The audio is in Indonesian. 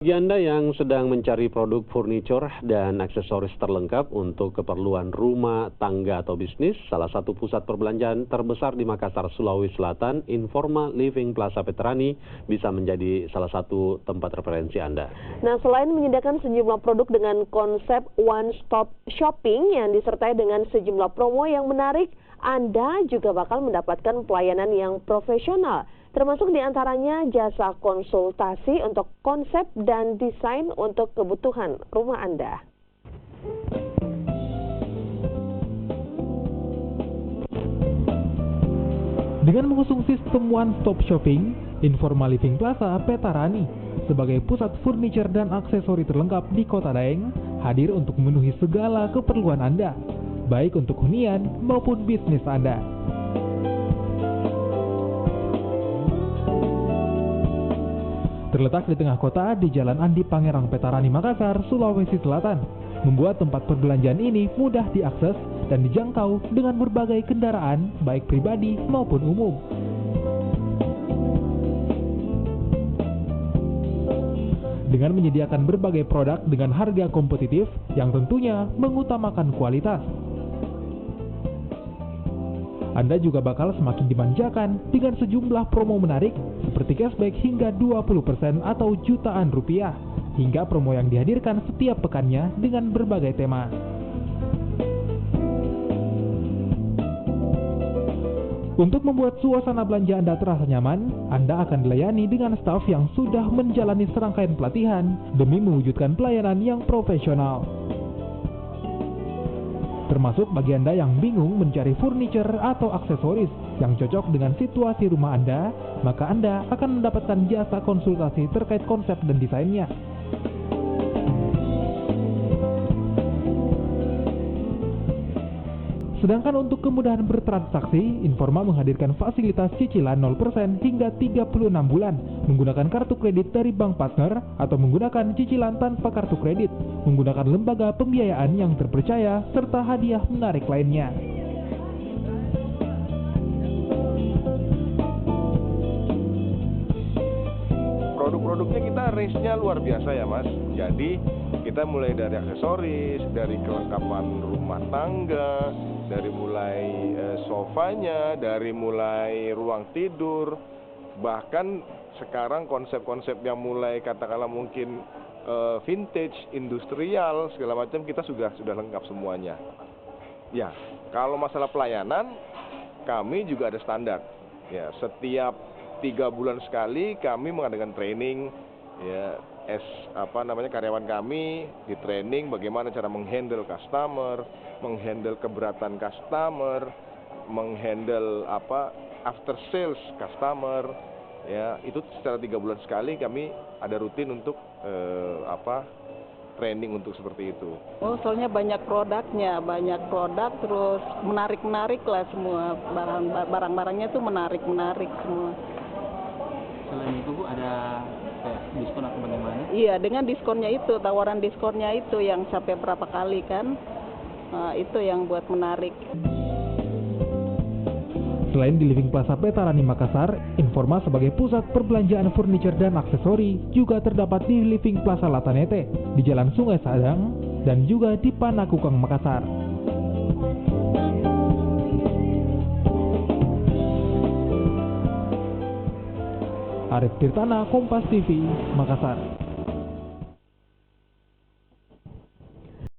Bagi Anda yang sedang mencari produk furniture dan aksesoris terlengkap untuk keperluan rumah, tangga, atau bisnis, salah satu pusat perbelanjaan terbesar di Makassar, Sulawesi Selatan, Informa Living Plaza Veterani, bisa menjadi salah satu tempat referensi Anda. Nah, selain menyediakan sejumlah produk dengan konsep one-stop shopping yang disertai dengan sejumlah promo yang menarik, Anda juga bakal mendapatkan pelayanan yang profesional, termasuk diantaranya jasa konsultasi untuk konsep dan desain untuk kebutuhan rumah Anda. Dengan mengusung sistem one-stop shopping, Informa Living Plaza Veterani sebagai pusat furniture dan aksesori terlengkap di Kota Daeng hadir untuk memenuhi segala keperluan Anda, baik untuk hunian maupun bisnis Anda. Terletak di tengah kota di Jalan Andi Pangerang Veterani Makassar, Sulawesi Selatan, membuat tempat perbelanjaan ini mudah diakses dan dijangkau dengan berbagai kendaraan, baik pribadi maupun umum. Dengan menyediakan berbagai produk dengan harga kompetitif yang tentunya mengutamakan kualitas, Anda juga bakal semakin dimanjakan dengan sejumlah promo menarik seperti cashback hingga 20% atau jutaan rupiah, hingga promo yang dihadirkan setiap pekannya dengan berbagai tema. Untuk membuat suasana belanja Anda terasa nyaman, Anda akan dilayani dengan staf yang sudah menjalani serangkaian pelatihan demi mewujudkan pelayanan yang profesional. Termasuk bagi Anda yang bingung mencari furniture atau aksesoris yang cocok dengan situasi rumah Anda, maka Anda akan mendapatkan jasa konsultasi terkait konsep dan desainnya. Sedangkan untuk kemudahan bertransaksi, Informa menghadirkan fasilitas cicilan 0% hingga 36 bulan menggunakan kartu kredit dari bank partner atau menggunakan cicilan tanpa kartu kredit, menggunakan lembaga pembiayaan yang terpercaya, serta hadiah menarik lainnya. Produk-produknya kita range-nya luar biasa ya Mas. Jadi kita mulai dari aksesoris, dari kelengkapan rumah tangga, dari mulai sofanya, dari mulai ruang tidur, bahkan sekarang konsep-konsep yang mulai katakanlah mungkin vintage, industrial, segala macam kita sudah lengkap semuanya. Ya, kalau masalah pelayanan, kami juga ada standar. Ya, setiap 3 bulan sekali kami mengadakan training, ya, karyawan kami di training bagaimana cara menghandle customer, menghandle keberatan customer, menghandle after sales customer, ya itu secara 3 bulan sekali kami ada rutin untuk training untuk seperti itu. Oh, soalnya banyak produknya, banyak produk, terus menarik lah semua barang-barangnya tuh menarik semua. Selain itu Bu, ada kayak diskon atau bagaimana? Iya, dengan diskonnya itu, tawaran diskonnya itu yang sampai berapa kali kan, itu yang buat menarik. Selain di Living Plaza Veterani Makassar, Informa sebagai pusat perbelanjaan furniture dan aksesori juga terdapat di Living Plaza Latanete, di Jalan Sungai Sadang, dan juga di Panakukang Makassar. Arif Tirtana, Kompas TV, Makassar.